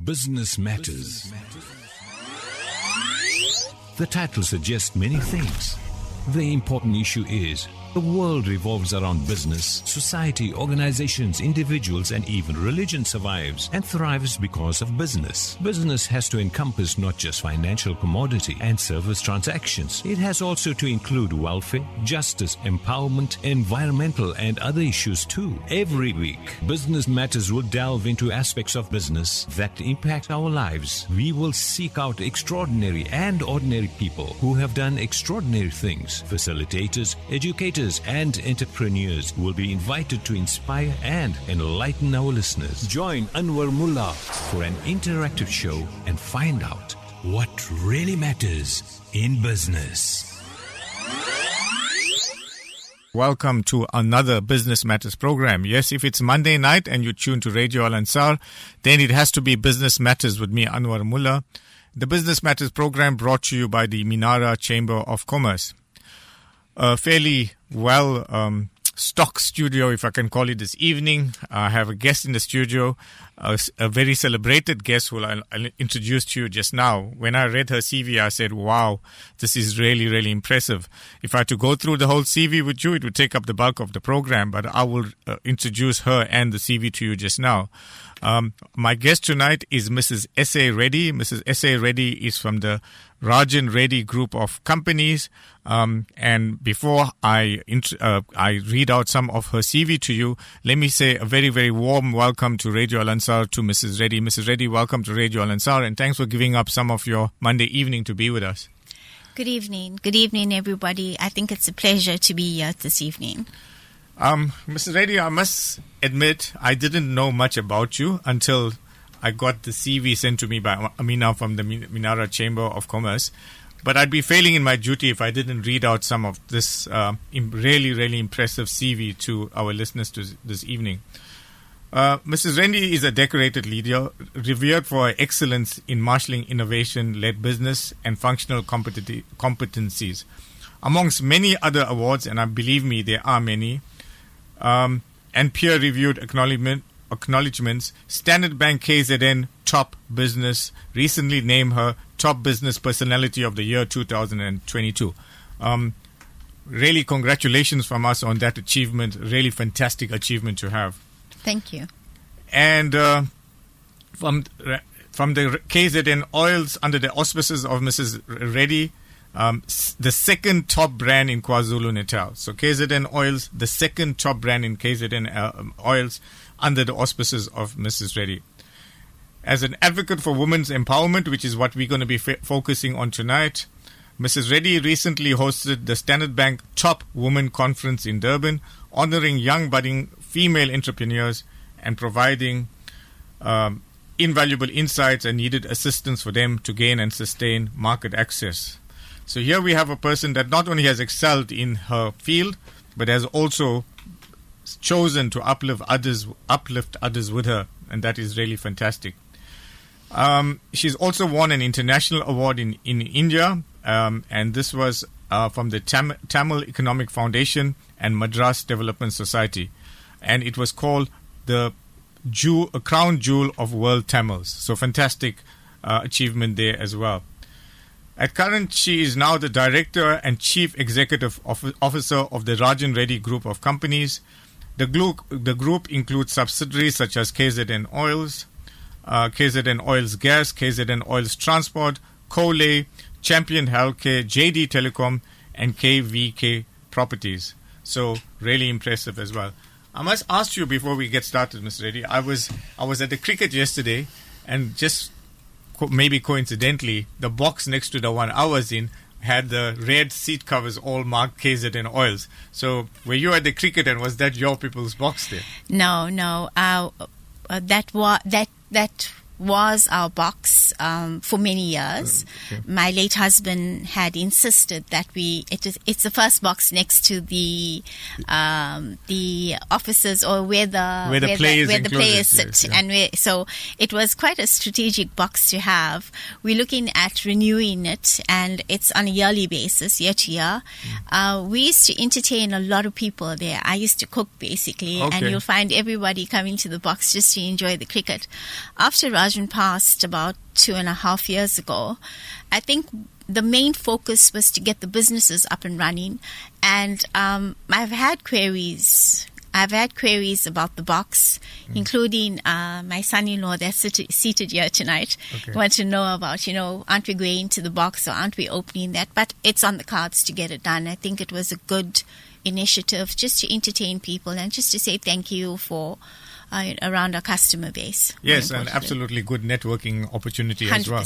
Business Matters. The title suggests many things. The important issue is the world revolves around business, society, organizations, individuals, and even religion survives and thrives because of business. Business has to encompass not just financial commodity and service transactions. It has also to include welfare, justice, empowerment, environmental, and other issues too. Every week, Business Matters will delve into aspects of business that impact our lives. We will seek out extraordinary and ordinary people who have done extraordinary things. Facilitators, educators, and entrepreneurs will be invited to inspire and enlighten our listeners. Join Anwar Mullah for an interactive show and find out what really matters in business. Welcome to another Business Matters program. Yes, if it's Monday night and you tune to Radio Al Ansar, then it has to be Business Matters with me, Anwar Mullah. The Business Matters program brought to you by the Minara Chamber of Commerce. A fairly stock studio, if I can call it, this evening. I have a guest in the studio, a very celebrated guest who I'll introduce to you just now. When I read her CV, I said, wow, this is really, really impressive. If I had to go through the whole CV with you, it would take up the bulk of the program, but I will introduce her and the CV to you just now. My guest tonight is Mrs. Esay Reddy. Mrs. Esay Reddy is from the Rajan Reddy group of companies. And before I read out some of her CV to you, let me say a very, very warm welcome to Radio Al Ansar to Mrs. Reddy. Mrs. Reddy, welcome to Radio Al Ansar, and thanks for giving up some of your Monday evening to be with us. Good evening. Good evening, everybody. I think it's a pleasure to be here this evening. Mrs. Reddy, I must admit I didn't know much about you until I got the CV sent to me by Amina from the Minara Chamber of Commerce. But I'd be failing in my duty if I didn't read out some of this really, really impressive CV to our listeners this evening. Mrs. Reddy is a decorated leader, revered for her excellence in marshalling innovation-led business and functional competencies. Amongst many other awards, and believe me, there are many, and peer-reviewed acknowledgements, Standard Bank KZN Top Business recently named her Top Business Personality of the Year 2022. Really, congratulations from us on that achievement. Really fantastic achievement to have. Thank you. And from the KZN Oils, under the auspices of Mrs. Reddy, the second top brand in KwaZulu-Natal. So KZN Oils, the second top brand in KZN Oils, under the auspices of Mrs. Reddy. As an advocate for women's empowerment, which is what we're going to be focusing on tonight, Mrs. Reddy recently hosted the Standard Bank Top Women Conference in Durban, honoring young budding female entrepreneurs and providing invaluable insights and needed assistance for them to gain and sustain market access. So here we have a person that not only has excelled in her field, but has also chosen to uplift others with her, and that is really fantastic. She's also won an international award in India, and this was from the Tamil Economic Foundation and Madras Development Society, and it was called the Crown Jewel of World Tamils. So fantastic achievement there as well. At current, she is now the Director and Chief Executive Officer of the Rajan Reddy Group of Companies. The group includes subsidiaries such as KZN Oils, KZN Oils Gas, KZN Oils Transport, Colay, Champion Healthcare, JD Telecom, and KVK Properties. So really impressive as well. I must ask you before we get started, Ms. Reddy, I was at the cricket yesterday, and just maybe coincidentally, the box next to the one I was in had the red seat covers all marked KZN Oils. So were you at the cricket, and was that your people's box there? No. That was our box for many years. Okay. My late husband had insisted that it's the first box next to the offices or where the players sit, yes, yeah. And so it was quite a strategic box to have. We're looking at renewing it, and it's on a yearly basis, year to year. We used to entertain a lot of people there. I used to cook basically, and you'll find everybody coming to the box just to enjoy the cricket. After Rajan passed about 2.5 years ago, I think the main focus was to get the businesses up and running. And I've had queries about the box, including my son-in-law that's seated here tonight. Want to know about, aren't we going to the box or aren't we opening that? But it's on the cards to get it done. I think it was a good initiative just to entertain people and just to say thank you for around our customer base. Yes, and absolutely good networking opportunity 100%. as well.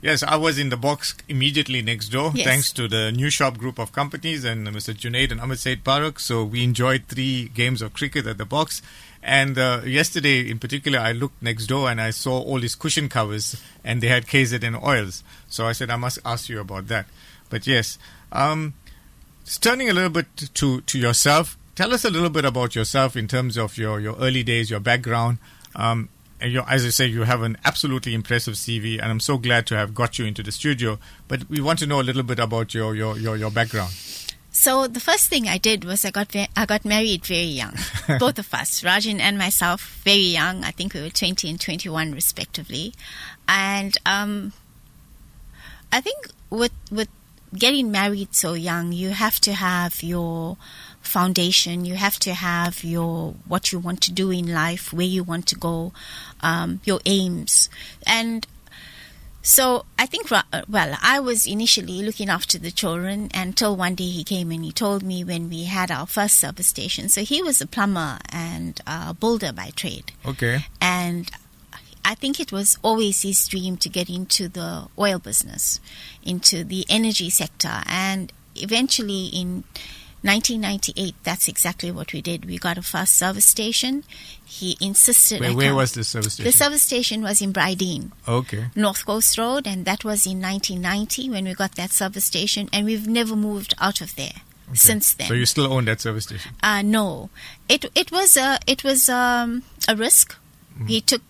Yes, I was in the box immediately next door, thanks to the New Shop group of companies and Mr. Junaid and Ahmed Said Parak. So we enjoyed 3 games of cricket at the box. And yesterday, in particular, I looked next door and I saw all these cushion covers and they had KZN oils. So I said, I must ask you about that. But yes, turning a little bit to yourself, tell us a little bit about yourself in terms of your early days, your background. And as I say, you have an absolutely impressive CV, and I'm so glad to have got you into the studio. But we want to know a little bit about your background. So the first thing I did was I got married very young, both of us, Rajan and myself, very young. I think we were 20 and 21 respectively. And I think with getting married so young, you have to have your foundation, you have to have what you want to do in life, where you want to go, your aims. And so I think, I was initially looking after the children until one day he came and he told me when we had our first service station. So he was a plumber and a builder by trade. Okay. And I think it was always his dream to get into the oil business, into the energy sector. And eventually in 1998, that's exactly what we did. We got a first service station. He insisted. Where was the service station? The service station was in Brideen. Okay. North Coast Road, and that was in 1990 when we got that service station, and we've never moved out of there since then. So you still own that service station? No. It was a risk. He took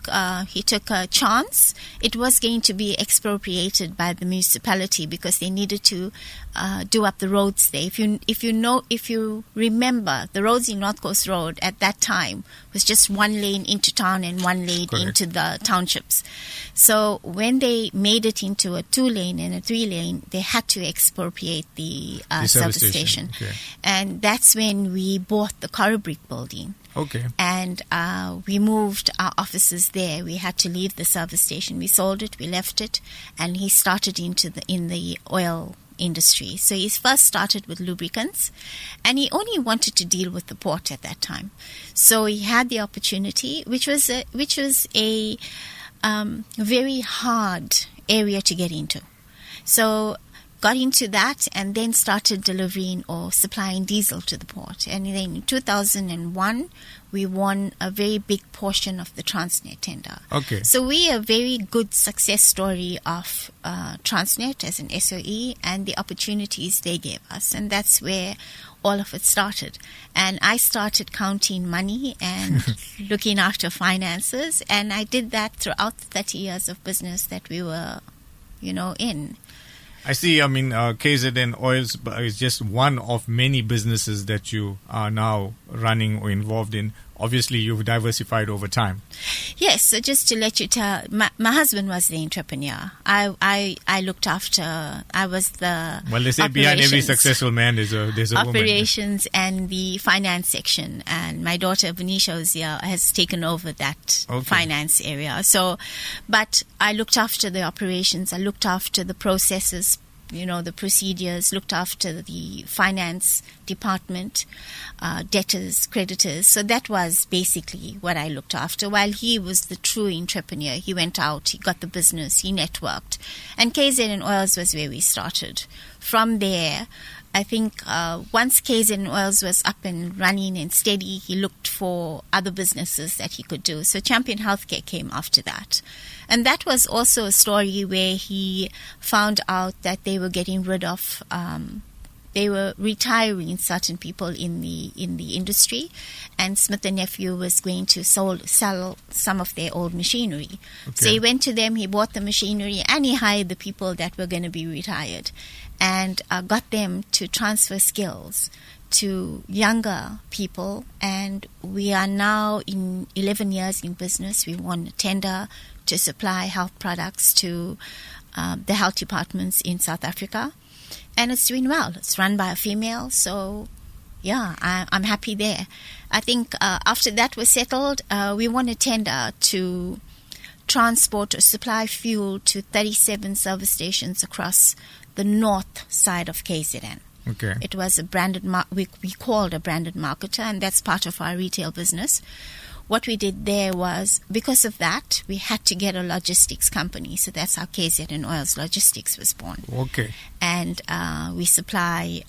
a chance. It was going to be expropriated by the municipality because they needed to do up the roads there. If you remember, the roads in North Coast Road at that time was just one lane into town and one lane into the townships. So when they made it into a 2-lane and a 3-lane, they had to expropriate the service station. Okay. And that's when we bought the Brick building. Okay. And we moved our offices there. We had to leave the service station. We sold it, we left it, and he started in the oil industry. So he first started with lubricants, and he only wanted to deal with the port at that time. So he had the opportunity, which was a very hard area to get into. So got into that and then started delivering or supplying diesel to the port. And then in 2001, we won a very big portion of the Transnet tender. Okay. So we are a very good success story of Transnet as an SOE and the opportunities they gave us. And that's where all of it started. And I started counting money and looking after finances. And I did that throughout the 30 years of business that we were, in. I see. I mean, KZN Oils is just one of many businesses that you are now running or involved in. Obviously, you've diversified over time. Yes. So just to let you tell, my husband was the entrepreneur. I looked after. I was the. Well, they say behind every successful man there's a woman. Operations and the finance section, and my daughter Venetia has taken over that finance area. So, but I looked after the operations. I looked after the processes. The procedures, looked after the finance department, debtors, creditors. So that was basically what I looked after. While he was the true entrepreneur, he went out, he got the business, he networked. And KZN Oils was where we started. From there, I think once KZN Oils was up and running and steady, he looked for other businesses that he could do. So Champion Healthcare came after that. And that was also a story where he found out that they were getting rid of, they were retiring certain people in the industry, and Smith & Nephew was going to sell some of their old machinery. Okay. So he went to them, he bought the machinery, and he hired the people that were going to be retired, and got them to transfer skills to younger people, and we are now in 11 years in business. We won a tender to supply health products to the health departments in South Africa, and it's doing well. It's run by a female, so yeah, I'm happy there. I think after that was settled, we won a tender to transport or supply fuel to 37 service stations across the north side of KZN. Okay. It was a branded, we called a branded marketer, and that's part of our retail business. What we did there was, because of that, we had to get a logistics company. So that's how KZN Oils Logistics was born. Okay. And we supply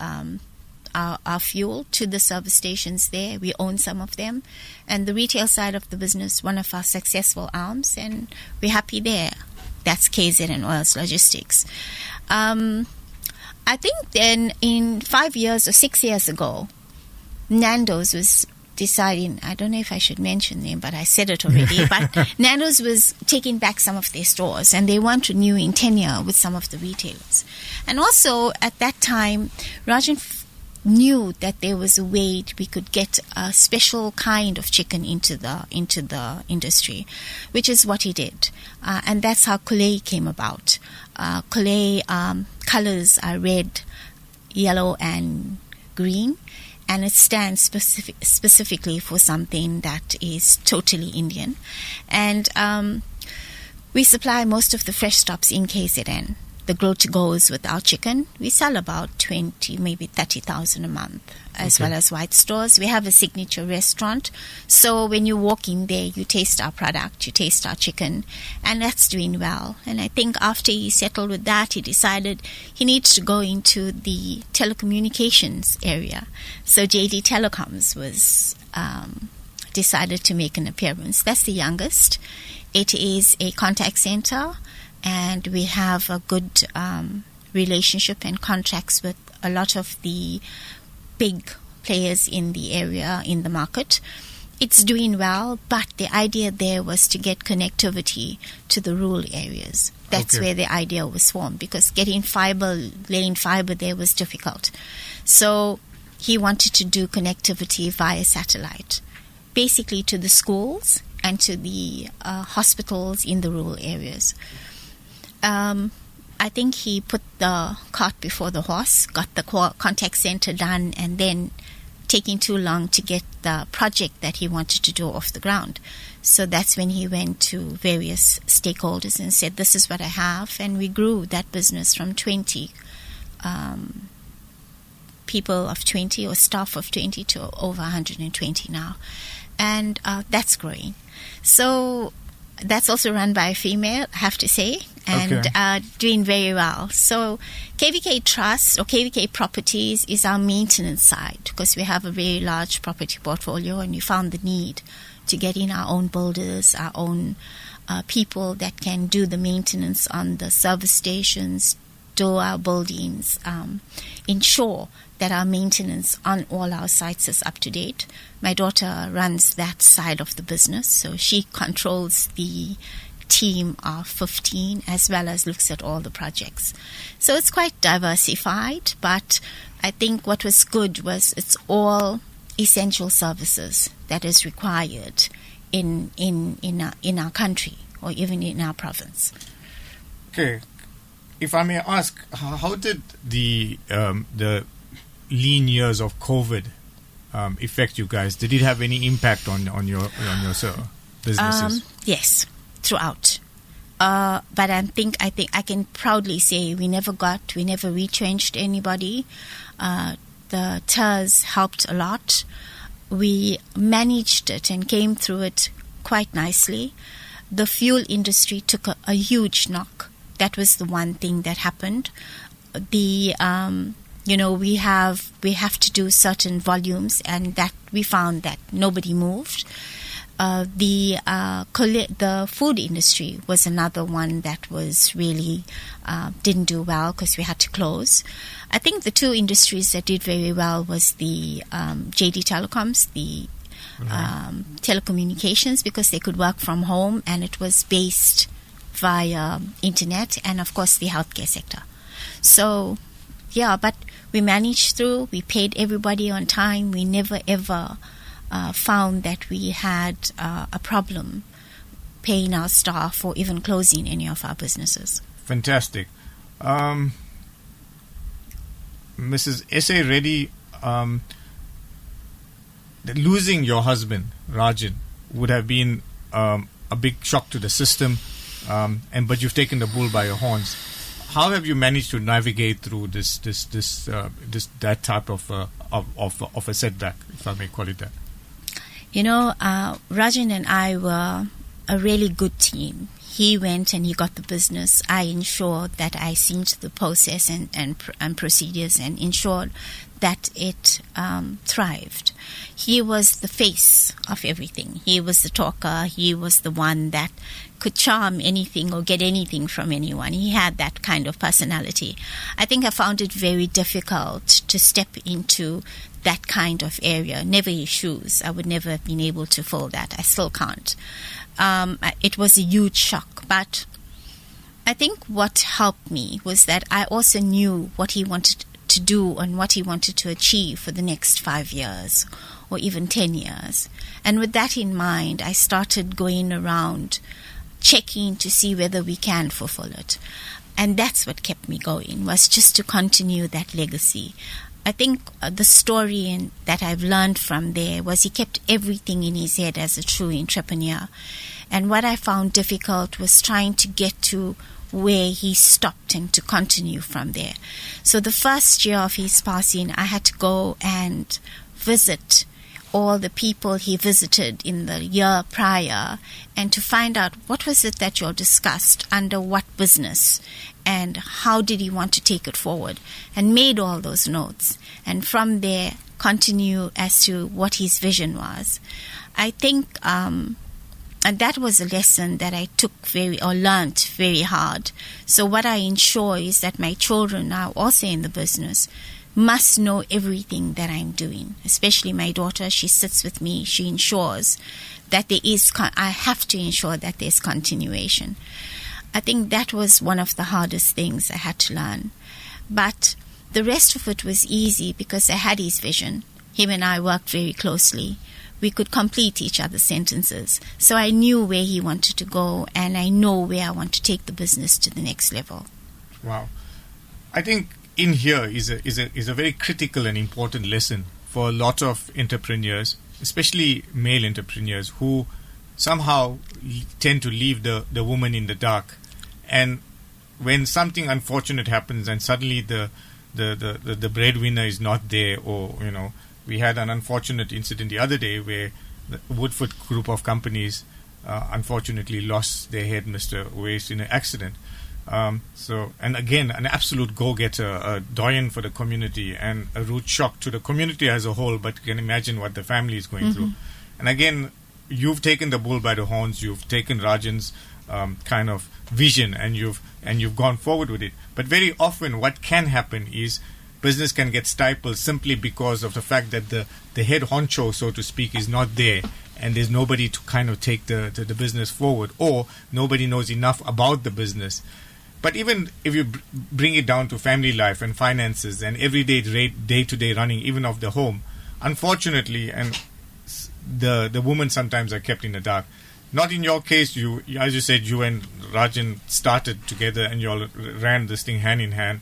our fuel to the service stations there. We own some of them. And the retail side of the business, one of our successful arms, and we're happy there. That's KZN Oils Logistics. I think then in 5 years or 6 years ago, Nando's was deciding, I don't know if I should mention them, but I said it already, but Nando's was taking back some of their stores, and they weren't renewing tenure with some of the retailers. And also at that time, Rajan knew that there was a way we could get a special kind of chicken into the industry, which is what he did, and that's how Kulei came about. Kulei colors are red, yellow, and green, and it stands specifically for something that is totally Indian. And we supply most of the fresh stops in KZN. The go-to-goes with our chicken, we sell about 20, maybe 30,000 a month, as well as white stores. We have a signature restaurant, so when you walk in there, you taste our product, you taste our chicken, and that's doing well. And I think after he settled with that, he decided he needs to go into the telecommunications area. So JD Telecoms was decided to make an appearance. That's the youngest. It is a contact center, and we have a good relationship and contracts with a lot of the big players in the area, in the market. It's doing well, but the idea there was to get connectivity to the rural areas. That's where the idea was formed, because getting laying fiber there was difficult. So he wanted to do connectivity via satellite, basically to the schools and to the hospitals in the rural areas. I think he put the cart before the horse, got the contact center done, and then taking too long to get the project that he wanted to do off the ground. So that's when he went to various stakeholders and said, this is what I have. And we grew that business from 20 people of 20 or staff of 20 to over 120 now. And that's growing. So that's also run by a female, I have to say, and doing very well. So KVK Trust or KVK Properties is our maintenance side, because we have a very large property portfolio, and we found the need to get in our own builders, our own people that can do the maintenance on the service stations, do our buildings, ensure that our maintenance on all our sites is up to date. My daughter runs that side of the business, so she controls the team of 15 as well as looks at all the projects. So it's quite diversified, but I think what was good was it's all essential services that is required in our country or even in our province. Okay. If I may ask, how did the lean years of COVID affect you guys? Did it have any impact on your businesses? Yes, throughout. But I think I can proudly say we never retrenched anybody. The TERS helped a lot. We managed it and came through it quite nicely. The fuel industry took a huge knock. That was the one thing that happened. We have to do certain volumes, and that we found that nobody moved. The food industry was another one that was really didn't do well because we had to close. I think the two industries that did very well was the JD Telecoms, the telecommunications, because they could work from home and it was based via internet, and of course the healthcare sector. So but we managed through. We paid everybody on time. We never ever found that we had a problem paying our staff or even closing any of our businesses. Fantastic. Mrs. Esay, Reddy, losing your husband, Rajan, would have been a big shock to the system, but you've taken the bull by your horns. How have you managed to navigate through that type of a setback, if I may call it that? Rajan and I were a really good team. He went and he got the business. I ensured that I seen to the process and procedures and ensured that it thrived. He was the face of everything. He was the talker. He was the one that could charm anything or get anything from anyone. He had that kind of personality. I think I found it very difficult to step into that kind of area. Never his shoes. I would never have been able to fill that. I still can't. It was a huge shock, but I think what helped me was that I also knew what he wanted to do and what he wanted to achieve for the next 5 years or even 10 years. And with that in mind, I started going around checking to see whether we can fulfill it. And that's what kept me going, was just to continue that legacy. I think the story that I've learned from there was he kept everything in his head as a true entrepreneur. And what I found difficult was trying to get to where he stopped and to continue from there. So the first year of his passing, I had to go and visit all the people he visited in the year prior and to find out what was it that you all discussed, under what business, and how did he want to take it forward, and made all those notes. And from there, continue as to what his vision was. I think and that was a lesson that I learned very hard. So what I ensure is that my children are also in the business must know everything that I'm doing, especially my daughter. She sits with me. She ensures that I have to ensure that there's continuation. I think that was one of the hardest things I had to learn. But the rest of it was easy because I had his vision. Him and I worked very closely. We could complete each other's sentences. So I knew where he wanted to go, and I know where I want to take the business to the next level. Wow. I think in here is a very critical and important lesson for a lot of entrepreneurs, especially male entrepreneurs, who somehow tend to leave the woman in the dark. And when something unfortunate happens and suddenly the breadwinner is not there, or we had an unfortunate incident the other day where the Woodford group of companies unfortunately lost their head, Mr. Waste, in an accident. And again, an absolute go-getter, a doyen for the community, and a rude shock to the community as a whole, but you can imagine what the family is going through. And again, you've taken the bull by the horns. You've taken Rajan's kind of vision, and you've gone forward with it. But very often what can happen is business can get stifled simply because of the fact that the head honcho, so to speak, is not there, and there's nobody to kind of take the business forward, or nobody knows enough about the business. But even if you bring it down to family life and finances and everyday day-to-day running, even of the home, unfortunately, and the women sometimes are kept in the dark. Not in your case. You, as you said, you and Rajan started together and you all ran this thing hand in hand.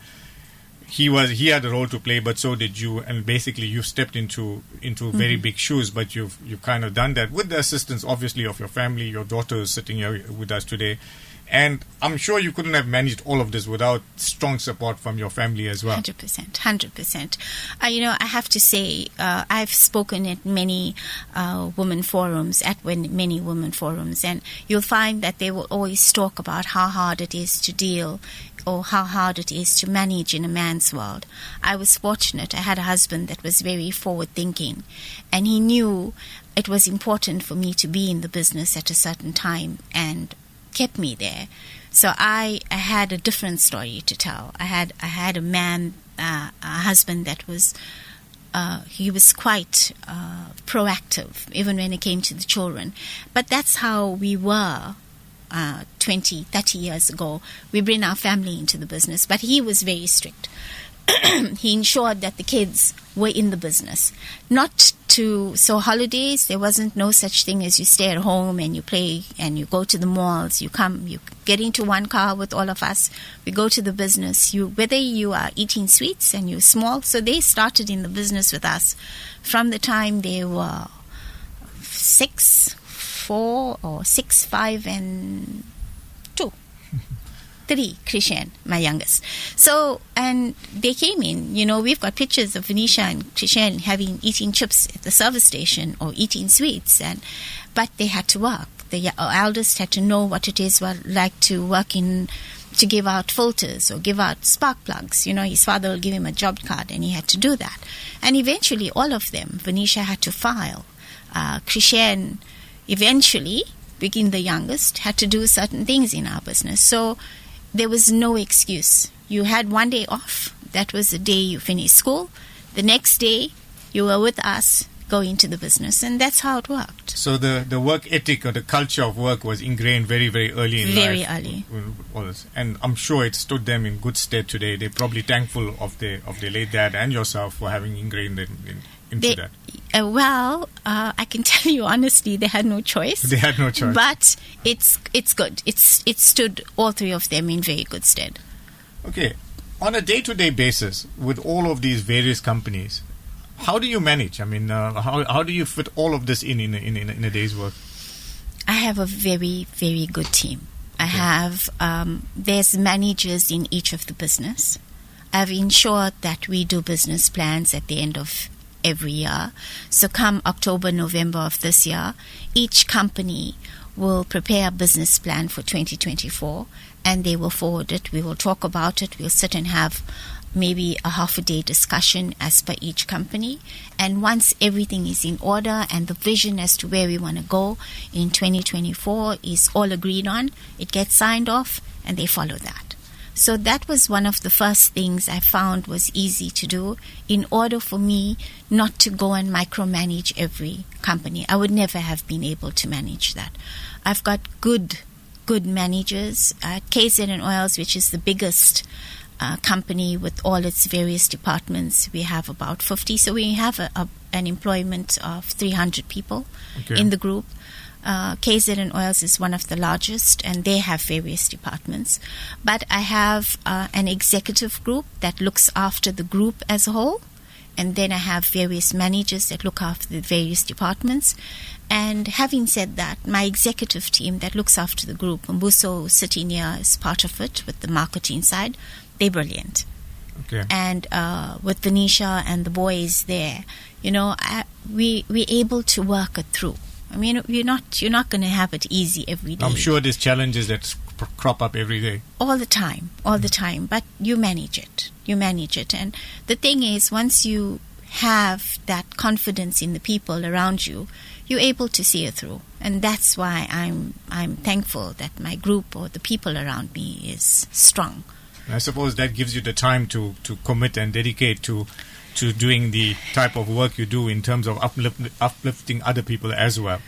He had a role to play, but so did you, and basically you stepped into very big shoes, but you've kind of done that with the assistance, obviously, of your family. Your daughter is sitting here with us today, and I'm sure you couldn't have managed all of this without strong support from your family as well. 100%. I have to say, I've spoken at many women forums, and you'll find that they will always talk about how hard it is to deal, or how hard it is to manage in a man's world. I was fortunate. I had a husband that was very forward-thinking, and he knew it was important for me to be in the business at a certain time, and kept me there. So I had a different story to tell. I had a man, a husband that was he was quite proactive, even when it came to the children. But that's how we were 20, 30 years ago. We bring our family into the business, but he was very strict. he ensured that the kids were in the business. So holidays, there wasn't no such thing as you stay at home and you play and you go to the malls, you get into one car with all of us, we go to the business. Whether you are eating sweets and you're small, so they started in the business with us from the time they were 6, 4 or 6, 5 and 2. 3, Krishan, my youngest. So, and they came in, we've got pictures of Venetia and Krishan eating chips at the service station or eating sweets, but they had to work. The eldest had to know what it is like to work to give out filters or give out spark plugs. His father will give him a job card and he had to do that. And eventually all of them, Venetia had to file. Krishan eventually, being the youngest, had to do certain things in our business. So there was no excuse. You had one day off. That was the day you finished school. The next day, you were with us going to the business, and that's how it worked. So the work ethic or the culture of work was ingrained very, very early in life. Very early. And I'm sure it stood them in good stead today. They're probably thankful of their late dad and yourself for having ingrained into that. I can tell you honestly, they had no choice. They had no choice. But it's good. It stood all three of them in very good stead. Okay. On a day-to-day basis, with all of these various companies, how do you manage? I mean, how do you fit all of this in a day's work? I have a very, very good team. I have, there's managers in each of the business. I've ensured that we do business plans at the end of every year. So come October, November of this year, each company will prepare a business plan for 2024 and they will forward it. We will talk about it. We'll sit and have maybe a half a day discussion as per each company. And once everything is in order and the vision as to where we want to go in 2024 is all agreed on, it gets signed off and they follow that. So that was one of the first things I found was easy to do in order for me not to go and micromanage every company. I would never have been able to manage that. I've got good managers at KZN Oils, which is the biggest company with all its various departments. We have about 50. So we have an employment of 300 people in the group. KZN Oils is one of the largest and they have various departments. But I have an executive group that looks after the group as a whole. And then I have various managers that look after the various departments. And having said that, my executive team that looks after the group, Mbuso sitting here is part of it with the marketing side, they're brilliant. Okay. And with Venetia and the boys there, we're able to work it through. I mean, you're not going to have it easy every day. I'm sure there's challenges that crop up every day. All the time. But you manage it. And the thing is, once you have that confidence in the people around you, you're able to see it through. And that's why I'm thankful that my group or the people around me is strong. I suppose that gives you the time to commit and dedicate to doing the type of work you do in terms of uplifting other people as well,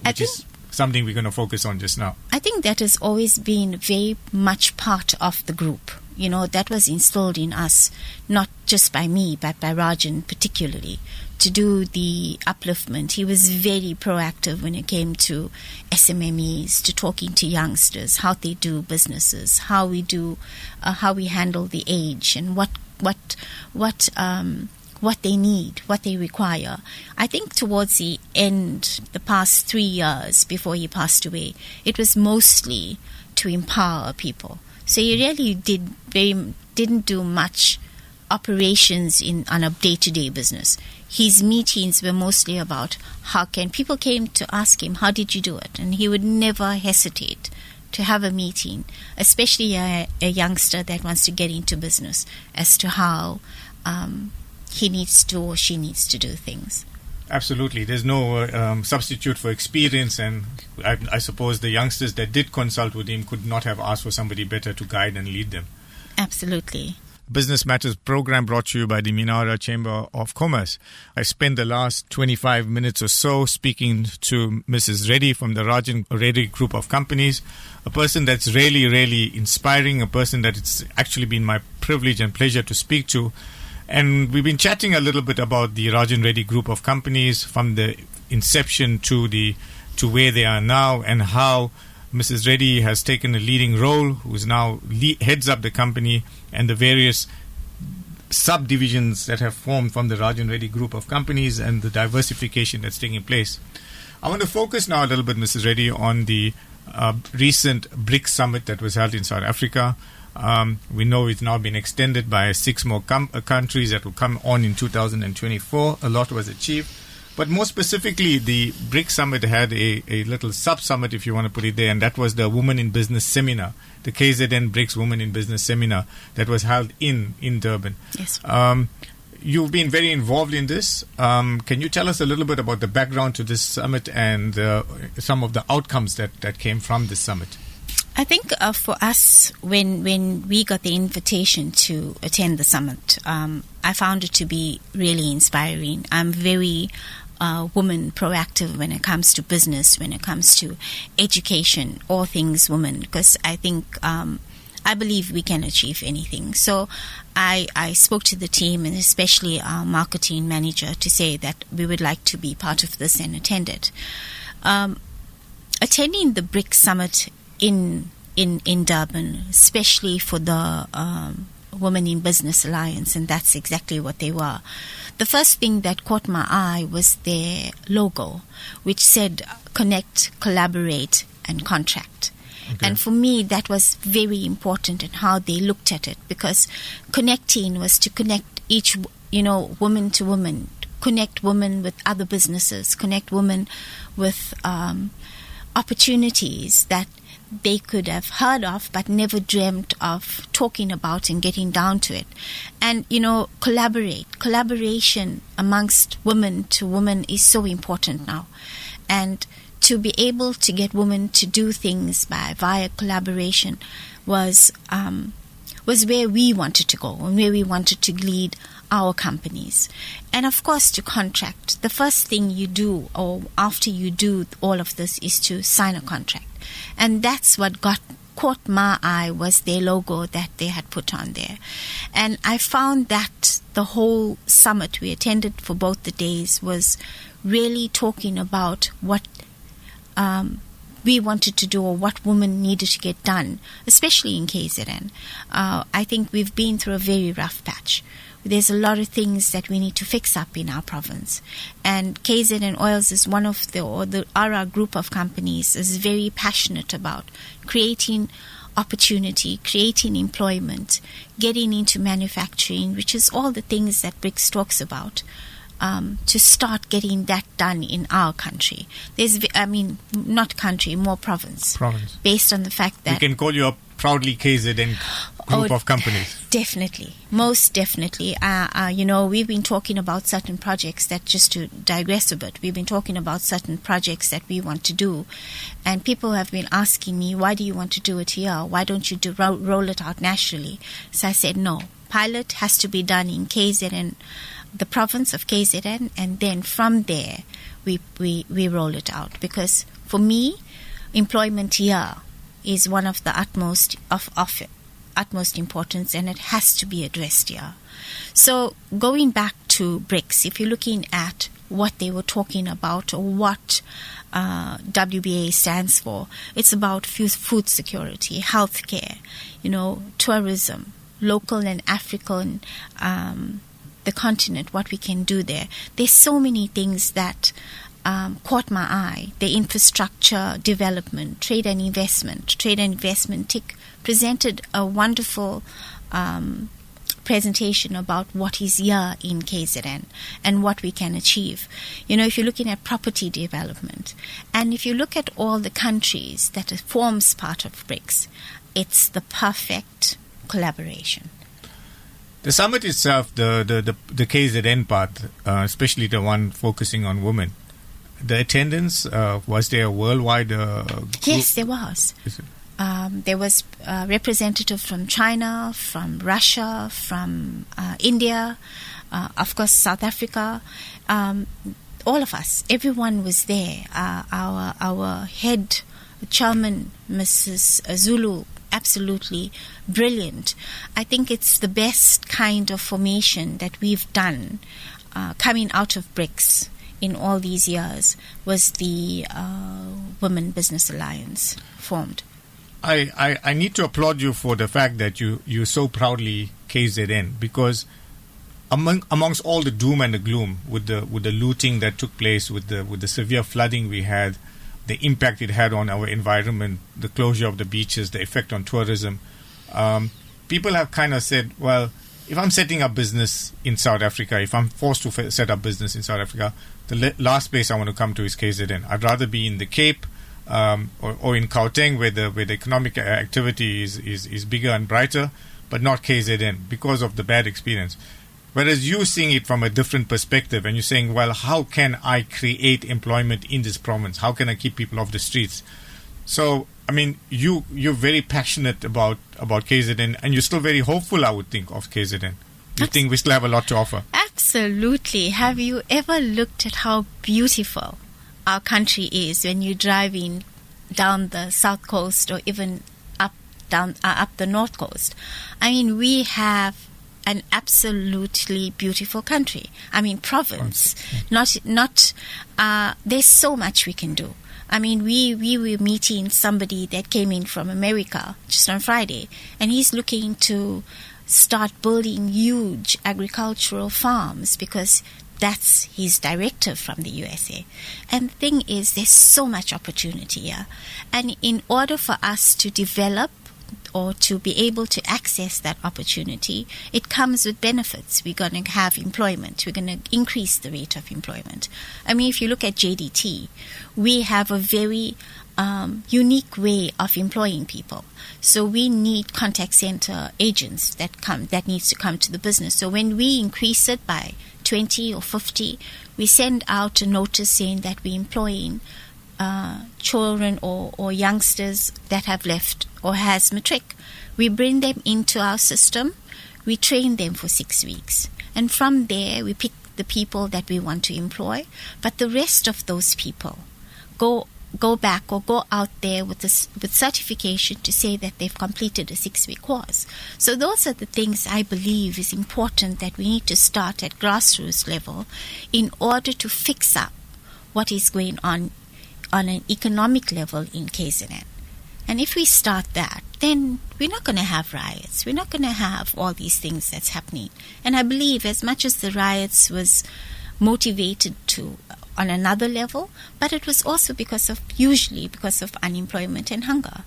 which is something we're going to focus on just now. I think that has always been very much part of the group. That was instilled in us, not just by me, but by Rajan particularly, to do the upliftment. He was very proactive when it came to SMMEs, to talking to youngsters, how they do businesses, how we handle the age, and what they need, what they require. I think towards the end, the past 3 years before he passed away, it was mostly to empower people. So he really didn't do much operations on a day-to-day business. His meetings were mostly about people came to ask him, how did you do it? And he would never hesitate to have a meeting, especially a youngster that wants to get into business, as to how he needs to or she needs to do things. Absolutely. There's no substitute for experience, and I suppose the youngsters that did consult with him could not have asked for somebody better to guide and lead them. Absolutely. Business Matters program brought to you by the Minara Chamber of Commerce. I spent the last 25 minutes or so speaking to Mrs. Reddy from the Rajan Reddy group of companies, a person that's really, really inspiring, a person that it's actually been my privilege and pleasure to speak to. And we've been chatting a little bit about the Rajan Reddy group of companies from the inception to where they are now, and how Mrs. Reddy has taken a leading role, who is now heads up the company and the various subdivisions that have formed from the Rajan Reddy group of companies and the diversification that's taking place. I want to focus now a little bit, Mrs. Reddy, on the recent Brics Summit that was held in South Africa. We know it's now been extended by 6 more countries that will come on in 2024. A lot was achieved. But more specifically, the Brics Summit had a little sub-summit, if you want to put it there, and that was the Women in Business Seminar, the KZN Brics Women in Business Seminar that was held in Durban. Yes. You've been very involved in this. Can you tell us a little bit about the background to this summit and some of the outcomes that came from this summit? I think for us, when we got the invitation to attend the summit, I found it to be really inspiring. I'm very woman proactive when it comes to business, when it comes to education, all things women, because I think I believe we can achieve anything. So I spoke to the team, and especially our marketing manager, to say that we would like to be part of this and attend it. Attending the Brics Summit in Durban, especially for the Women in Business Alliance, and that's exactly what they were. The first thing that caught my eye was their logo, which said connect, collaborate, and contract. Okay. And for me, that was very important in how they looked at it, because connecting was to connect each, woman to woman, connect women with other businesses, connect women with opportunities that they could have heard of but never dreamt of talking about and getting down to it. And, collaboration amongst women to women is so important now. And to be able to get women to do things via collaboration was where we wanted to go and where we wanted to lead our companies. And of course, to contract, the first thing you do, or after you do all of this, is to sign a contract. And that's what caught my eye, was their logo that they had put on there. And I found that the whole summit we attended for both the days was really talking about what we wanted to do, or what women needed to get done, especially in KZN. I think we've been through a very rough patch. There's a lot of things that we need to fix up in our province. And KZN Oils is one of the ARA group of companies is very passionate about creating opportunity, creating employment, getting into manufacturing, which is all the things that Brics talks about. To start getting that done in our country. Not country, more province. Based on the fact that... We can call you a proudly KZN group of companies. Definitely. Most definitely. We've been talking about certain projects that, just to digress a bit, we've been talking about certain projects that we want to do. And people have been asking me, why do you want to do it here? Why don't you roll it out nationally? So I said, no. Pilot has to be done in KZN, the province of KZN, and then from there we roll it out. Because for me, employment here is one of the utmost importance, and it has to be addressed here. So going back to Brics, if you're looking at what they were talking about, or what WBA stands for, it's about food security, healthcare, tourism, local and African, the continent, what we can do there. There's so many things that caught my eye. The infrastructure development, trade and investment. TIC presented a wonderful presentation about what is here in KZN and what we can achieve. If you're looking at property development, and if you look at all the countries that forms part of Brics, it's the perfect collaboration. The summit itself, the KZN part, especially the one focusing on women, the attendance, was there a worldwide group? Yes, there was. There was a representative from China, from Russia, from India, of course South Africa. All of us, everyone was there. Our head chairman, Mrs. Zulu, absolutely brilliant. I think it's the best kind of formation that we've done coming out of Brics in all these years, was the Women Business Alliance formed. I need to applaud you for the fact that you so proudly KZN, because amongst all the doom and the gloom with the looting that took place, with the severe flooding we had, the impact it had on our environment, the closure of the beaches, the effect on tourism, people have kind of said, well, if I'm setting up business in South Africa, if I'm forced to set up business in South Africa, the last place I want to come to is KZN. I'd rather be in the Cape or in Gauteng, where the economic activity is bigger and brighter, but not KZN because of the bad experience. Whereas you're seeing it from a different perspective, and you're saying, well, how can I create employment in this province? How can I keep people off the streets? So, I mean, you're very passionate about KZN, and you're still very hopeful, I would think, of KZN. You think we still have a lot to offer? Absolutely. Have you ever looked at how beautiful our country is when you're driving down the south coast, or even up the north coast? I mean, we have an absolutely beautiful country. I mean, province. There's so much we can do. I mean, we were meeting somebody that came in from America just on Friday, and he's looking to start building huge agricultural farms because that's his directive from the USA. And the thing is, there's so much opportunity here. And in order for us to develop or to be able to access that opportunity, it comes with benefits. We're going to have employment. We're going to increase the rate of employment. I mean, if you look at JDT, we have a very unique way of employing people. So we need contact center agents that needs to come to the business. So when we increase it by 20 or 50, we send out a notice saying that we're employing children or youngsters that have left or has matric. We bring them into our system. We train them for 6 weeks. And from there, we pick the people that we want to employ. But the rest of those people go back or go out there with certification to say that they've completed a 6-week course. So those are the things I believe is important that we need to start at grassroots level in order to fix up what is going on an economic level in KZN. And if we start that, then we're not going to have riots. We're not going to have all these things that's happening. And I believe as much as the riots was motivated on another level, but it was also usually because of unemployment and hunger.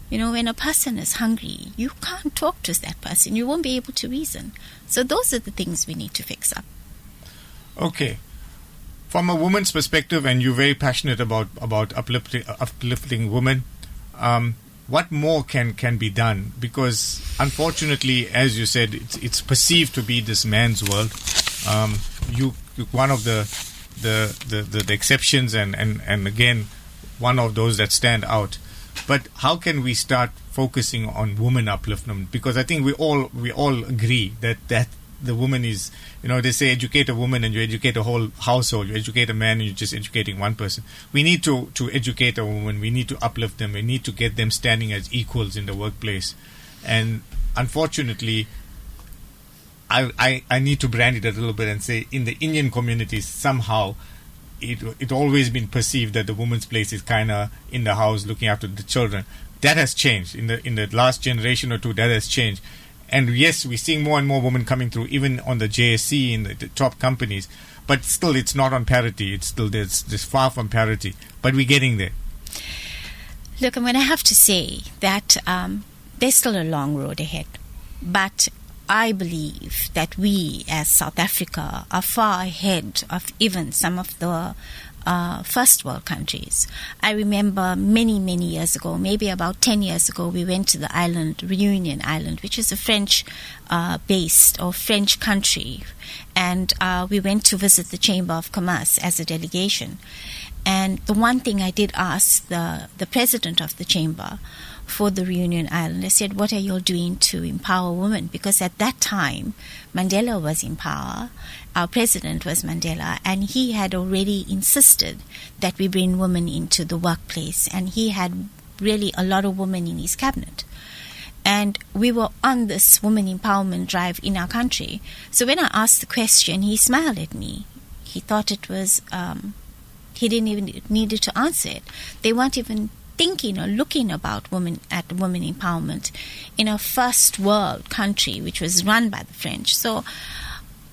You know, when a person is hungry, you can't talk to that person. You won't be able to reason. So those are the things we need to fix up. Okay. From a woman's perspective, and you're very passionate about uplifting women, what more can be done? Because unfortunately, as you said, it's perceived to be this man's world. You're one of the exceptions, and again, one of those that stand out. But how can we start focusing on women upliftment? Because I think we all agree that the woman is, they say educate a woman and you educate a whole household. You educate a man and you're just educating one person. We need to educate a woman. We need to uplift them. We need to get them standing as equals in the workplace. And unfortunately, I need to brand it a little bit and say in the Indian communities, somehow it always been perceived that the woman's place is kind of in the house looking after the children. That has changed. In the last generation or two, that has changed. And yes, we're seeing more and more women coming through, even on the JSC in the top companies. But still, it's not on parity. It's still there's far from parity. But we're getting there. Look, I'm going to have to say that there's still a long road ahead. But I believe that we, as South Africa, are far ahead of even some of the first world countries. I remember many years ago, maybe about 10 years ago, we went to the island, Reunion Island, which is a French based or French country, and we went to visit the Chamber of Commerce as a delegation. And the one thing I did ask the president of the chamber for the Reunion Island. I said, what are you all doing to empower women? Because at that time, Mandela was in power. Our president was Mandela, and he had already insisted that we bring women into the workplace, and he had really a lot of women in his cabinet. And we were on this women empowerment drive in our country. So when I asked the question, he smiled at me. He thought it was, he didn't even needed to answer it. They weren't even thinking or looking about women empowerment in a first world country which was run by the French. So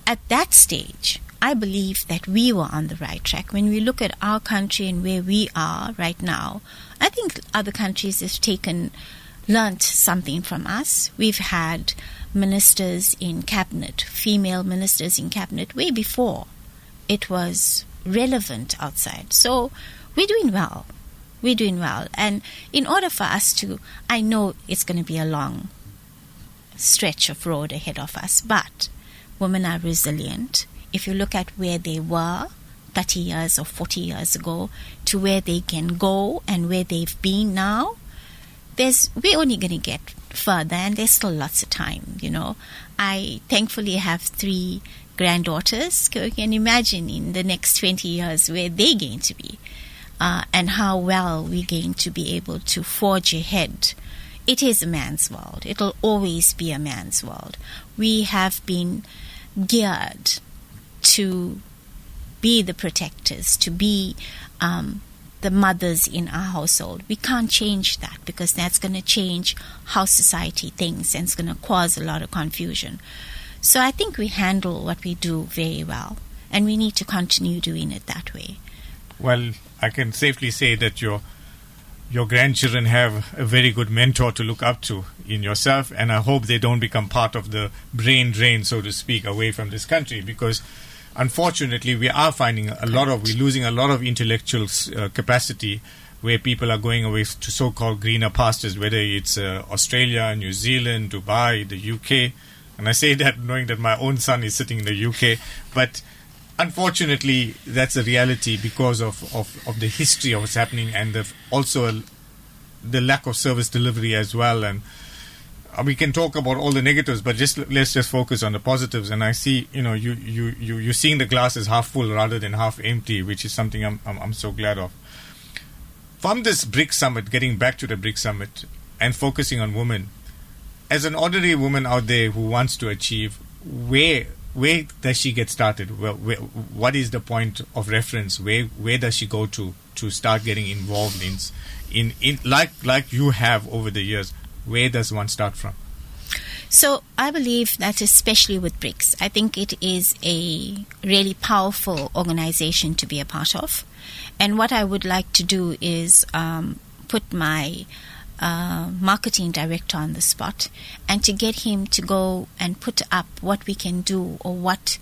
at that stage, I believe that we were on the right track. When we look at our country and where we are right now, I think other countries have learnt something from us. We've had ministers in cabinet, female ministers in cabinet, way before it was relevant outside. So we're doing well. We're doing well. And in order for us to, I know it's going to be a long stretch of road ahead of us, but women are resilient. If you look at where they were 30 years or 40 years ago to where they can go and where they've been now, we're only going to get further, and there's still lots of time, you know. I thankfully have 3 granddaughters. So you can imagine in the next 20 years where they're going to be, and how well we're going to be able to forge ahead. It is a man's world. It'll always be a man's world. We have been geared to be the protectors, to be the mothers in our household. We can't change that, because that's going to change how society thinks, and it's going to cause a lot of confusion. So I think we handle what we do very well, and we need to continue doing it that way. Well, I can safely say that your grandchildren have a very good mentor to look up to in yourself, and I hope they don't become part of the brain drain, so to speak, away from this country, because unfortunately, we are finding we're losing a lot of intellectual capacity, where people are going away to so-called greener pastures, whether it's Australia, New Zealand, Dubai, the UK. And I say that knowing that my own son is sitting in the UK. But unfortunately, that's a reality because of the history of what's happening, and also the lack of service delivery as well. And we can talk about all the negatives, but let's just focus on the positives. And I see, you're seeing the glass as half full rather than half empty, which is something I'm so glad of. From this Brics Summit, getting back to the Brics Summit and focusing on women, as an ordinary woman out there who wants to achieve, where does she get started? What is the point of reference? Where does she go to start getting involved in like you have over the years? Where does one start from? So I believe that especially with Brics, I think it is a really powerful organization to be a part of. And what I would like to do is put my marketing director on the spot, and to get him to go and put up what we can do, or what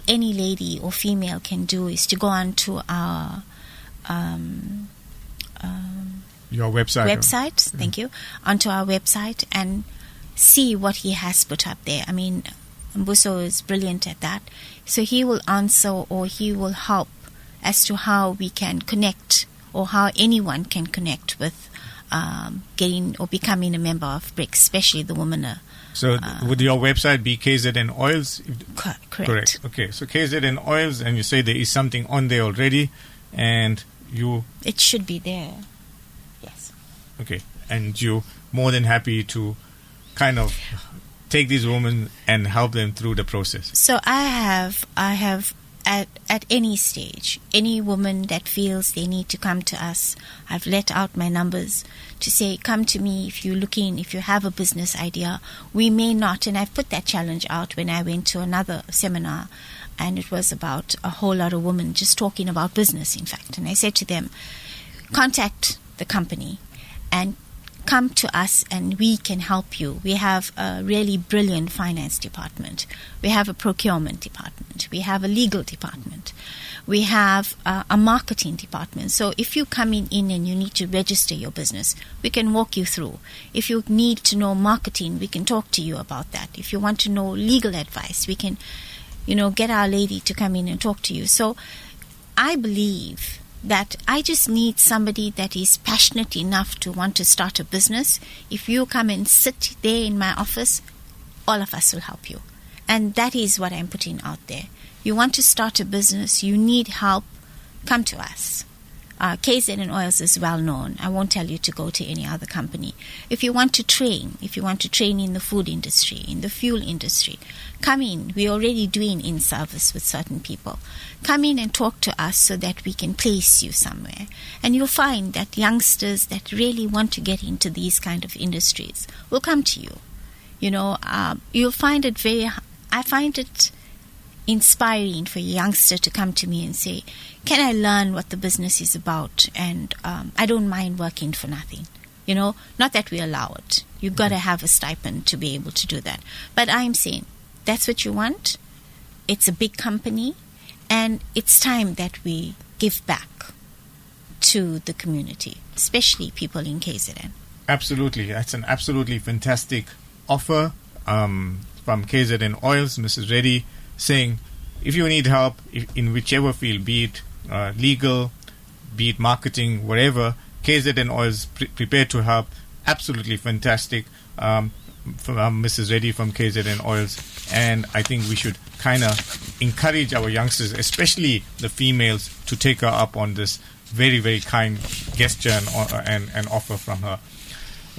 any lady or female can do, is to go on to our your website. Thank you. Onto our website and see what he has put up there. I mean, Mbuso is brilliant at that. So he will answer, or he will help as to how we can connect, or how anyone can connect with getting or becoming a member of Brics, especially the women. So would your website be KZN Oils? Correct. Okay, so KZN Oils, and you say there is something on there already, and it should be there. Yes. Okay, and you're more than happy to kind of take these women and help them through the process. So I have at any stage, any woman that feels they need to come to us, I've let out my numbers to say, come to me if you have a business idea. We may not, and I've put that challenge out when I went to another seminar, and it was about a whole lot of women just talking about business, in fact. And I said to them, contact the company and come to us, and we can help you. We have a really brilliant finance department. We have a procurement department. We have a legal department. We have a marketing department. So if you come in and you need to register your business, we can walk you through. If you need to know marketing, we can talk to you about that. If you want to know legal advice, we can, get our lady to come in and talk to you. So I believe that I just need somebody that is passionate enough to want to start a business. If you come and sit there in my office, all of us will help you. And that is what I'm putting out there. You want to start a business, you need help, come to us. KZN Oils is well known. I won't tell you to go to any other company. If you want to train in the food industry, in the fuel industry, come in. We're already doing in-service with certain people. Come in and talk to us so that we can place you somewhere. And you'll find that youngsters that really want to get into these kind of industries will come to you. You'll find it I find it inspiring for a youngster to come to me and say, can I learn what the business is about? And I don't mind working for nothing. Not that we allow it. You've got to have a stipend to be able to do that. But I'm saying, that's what you want. It's a big company, and it's time that we give back to the community, especially people in KZN. Absolutely. That's an absolutely fantastic offer from KZN Oils, Mrs. Reddy, saying if you need help in whichever field, be it legal, be it marketing, whatever, KZN Oils prepared to help. Absolutely fantastic from Mrs. Reddy from KZN Oils. And I think we should kind of encourage our youngsters, especially the females, to take her up on this very, very kind gesture and offer from her.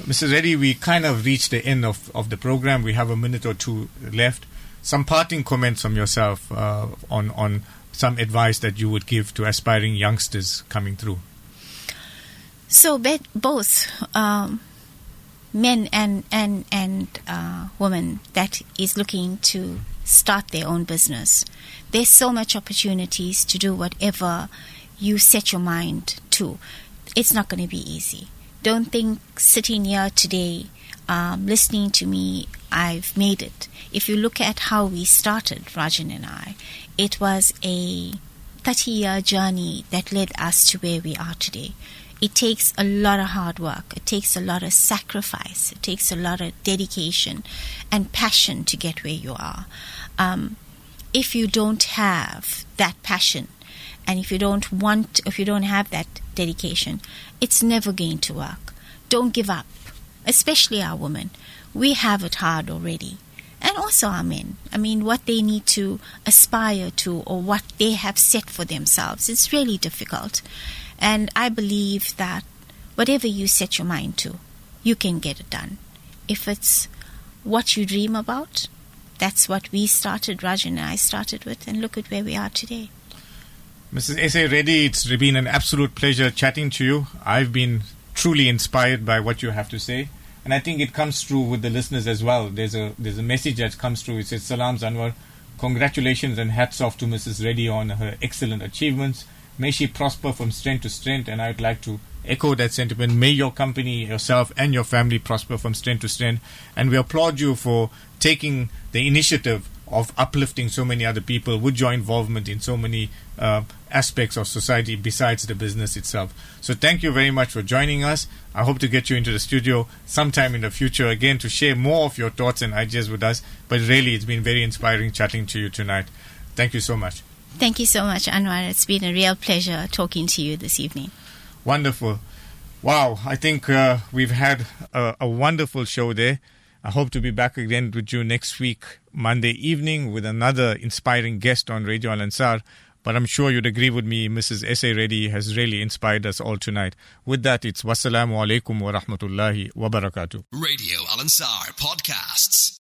Mrs. Reddy, we kind of reached the end of the program. We have a minute or two left. Some parting comments from yourself on some advice that you would give to aspiring youngsters coming through. So both men and women that is looking to start their own business, there's so much opportunities to do whatever you set your mind to. It's not going to be easy. Don't think sitting here today, listening to me, I've made it. If you look at how we started, Rajan and I, it was a 30-year journey that led us to where we are today. It takes a lot of hard work. It takes a lot of sacrifice. It takes a lot of dedication and passion to get where you are. If you don't have that passion, and if you don't have that dedication, it's never going to work. Don't give up, especially our women. We have it hard already. And also our men. I mean, what they need to aspire to or what they have set for themselves, it's really difficult. And I believe that whatever you set your mind to, you can get it done. If it's what you dream about, that's what we started, Rajan and I started with, and look at where we are today. Mrs. Esay Reddy, it's been an absolute pleasure chatting to you. I've been truly inspired by what you have to say. And I think it comes through with the listeners as well. There's a message that comes through. It says, Salam Anwar, congratulations and hats off to Mrs. Reddy on her excellent achievements. May she prosper from strength to strength. And I would like to echo that sentiment. May your company, yourself and your family prosper from strength to strength. And we applaud you for taking the initiative of uplifting so many other people with your involvement in so many aspects of society besides the business itself. So thank you very much for joining us. I hope to get you into the studio sometime in the future again to share more of your thoughts and ideas with us. But really, it's been very inspiring chatting to you tonight. Thank you so much. Thank you so much, Anwar. It's been a real pleasure talking to you this evening. Wonderful. Wow, I think we've had a wonderful show there. I hope to be back again with you next week, Monday evening, with another inspiring guest on Radio Al Ansar. But I'm sure you'd agree with me, Mrs. Esay Reddy has really inspired us all tonight. With that, it's wassalamu alaikum wa rahmatullahi wa barakatuh. Radio Al Ansar Podcasts.